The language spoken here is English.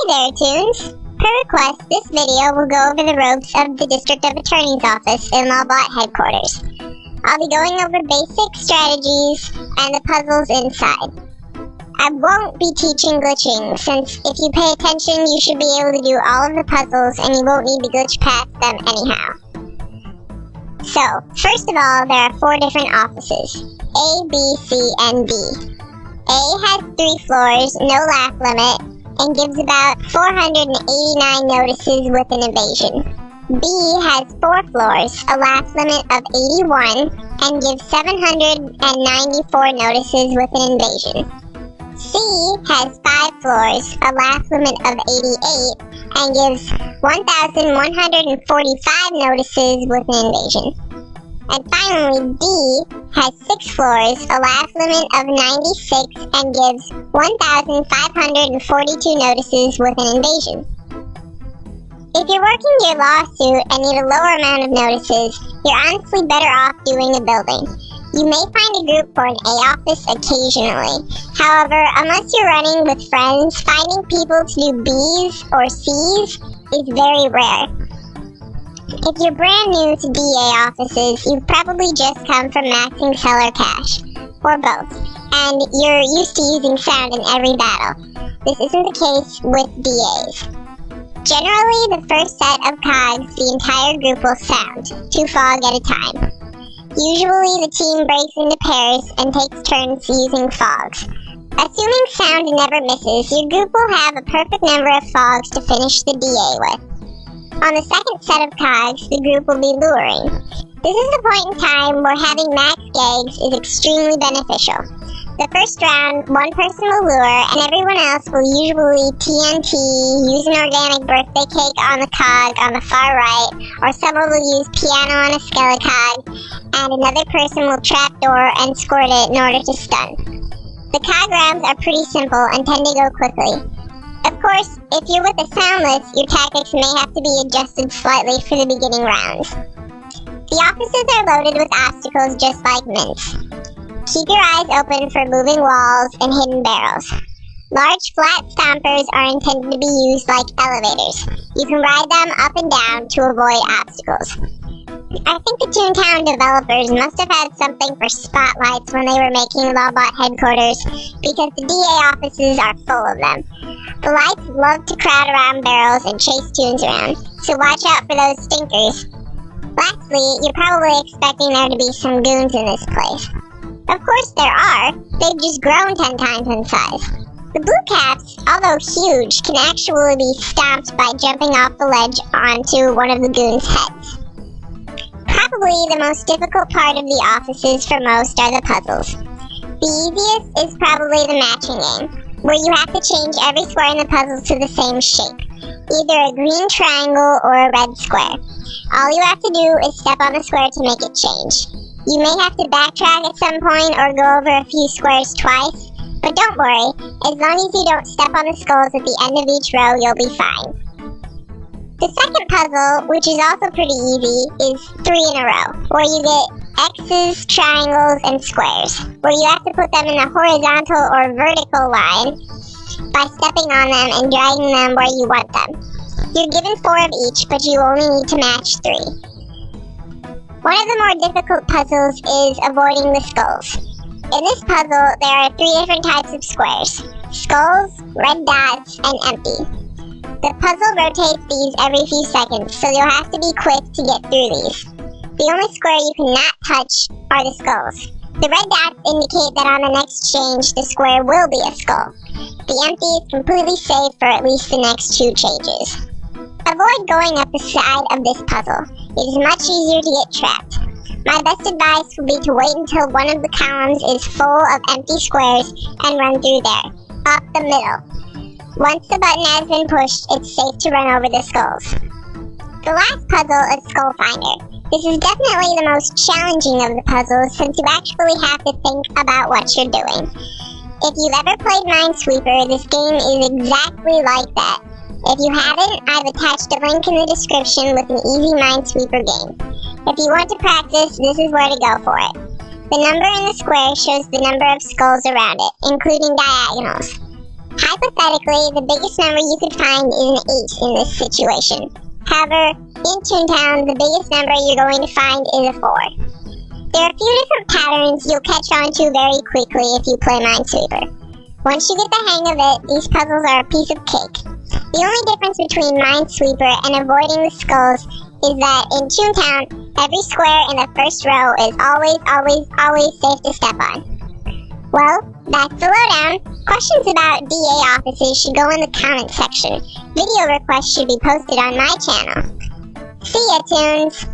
there, Toons! Per request, this video will go over the ropes of the District of Attorney's Office in Lawbot headquarters. I'll be going over basic strategies and the puzzles inside. I won't be teaching glitching, since if you pay attention, you should be able to do all of the puzzles and you won't need to glitch past them anyhow. So, first of all, there are 4 different offices: A, B, C, and D. A has 3 floors, no laugh limit, and gives about 489 notices with an evasion. B has 4 floors, a laugh limit of 81, and gives 794 notices with an invasion. C has 5 floors, a laugh limit of 88, and gives 1,145 notices with an invasion. And finally, D has 6 floors, a laugh limit of 96, and gives 1,542 notices with an invasion. If you're working your lawsuit and need a lower amount of notices, you're honestly better off doing a building. You may find a group for an A office occasionally. However, unless you're running with friends, finding people to do B's or C's is very rare. If you're brand new to DA offices, you've probably just come from maxing seller cash, or both, and you're used to using sound in every battle. This isn't the case with DAs. Generally, the first set of cogs the entire group will sound, 2 fog at a time. Usually, the team breaks into pairs and takes turns using fogs. Assuming sound never misses, your group will have a perfect number of fogs to finish the DA with. On the second set of cogs, the group will be luring. This is the point in time where having max gags is extremely beneficial. The first round, one person will lure, and everyone else will usually TNT, use an organic birthday cake on the cog on the far right, or someone will use piano on a skelecog, and another person will trapdoor and squirt it in order to stun. The cog rounds are pretty simple and tend to go quickly. Of course, if you're with a soundless, your tactics may have to be adjusted slightly for the beginning rounds. The offices are loaded with obstacles just like mints. Keep your eyes open for moving walls and hidden barrels. Large flat stompers are intended to be used like elevators. You can ride them up and down to avoid obstacles. I think the Toontown developers must have had something for spotlights when they were making Lawbot headquarters, because the DA offices are full of them. The lights love to crowd around barrels and chase Toons around, so watch out for those stinkers. Lastly, you're probably expecting there to be some goons in this place. Of course there are, they've just grown 10 times in size. The blue caps, although huge, can actually be stomped by jumping off the ledge onto one of the goons' heads. Probably the most difficult part of the offices for most are the puzzles. The easiest is probably the matching game, where you have to change every square in the puzzle to the same shape, either a green triangle or a red square. All you have to do is step on the square to make it change. You may have to backtrack at some point or go over a few squares twice, but don't worry, as long as you don't step on the skulls at the end of each row, you'll be fine. The second puzzle, which is also pretty easy, is 3 in a row, where you get X's, triangles, and squares, where you have to put them in a horizontal or vertical line by stepping on them and dragging them where you want them. You're given 4 of each, but you only need to match 3. One of the more difficult puzzles is avoiding the skulls. In this puzzle, there are 3 different types of squares: skulls, red dots, and empty. The puzzle rotates these every few seconds, so you'll have to be quick to get through these. The only square you cannot touch are the skulls. The red dots indicate that on the next change, the square will be a skull. The empty is completely safe for at least the next 2 changes. Avoid going up the side of this puzzle. It is much easier to get trapped. My best advice would be to wait until one of the columns is full of empty squares and run through there, up the middle. Once the button has been pushed, it's safe to run over the skulls. The last puzzle is Skull Finder. This is definitely the most challenging of the puzzles, since you actually have to think about what you're doing. If you've ever played Minesweeper, this game is exactly like that. If you haven't, I've attached a link in the description with an easy Minesweeper game. If you want to practice, this is where to go for it. The number in the square shows the number of skulls around it, including diagonals. Hypothetically, the biggest number you could find is an 8 in this situation. However, in Toontown, the biggest number you're going to find is a 4. There are a few different patterns you'll catch on to very quickly if you play Minesweeper. Once you get the hang of it, these puzzles are a piece of cake. The only difference between Minesweeper and avoiding the skulls is that in Toontown, every square in the first row is always safe to step on. Well, that's the lowdown. Questions about DA offices should go in the comments section. Video requests should be posted on my channel. See ya, Toons!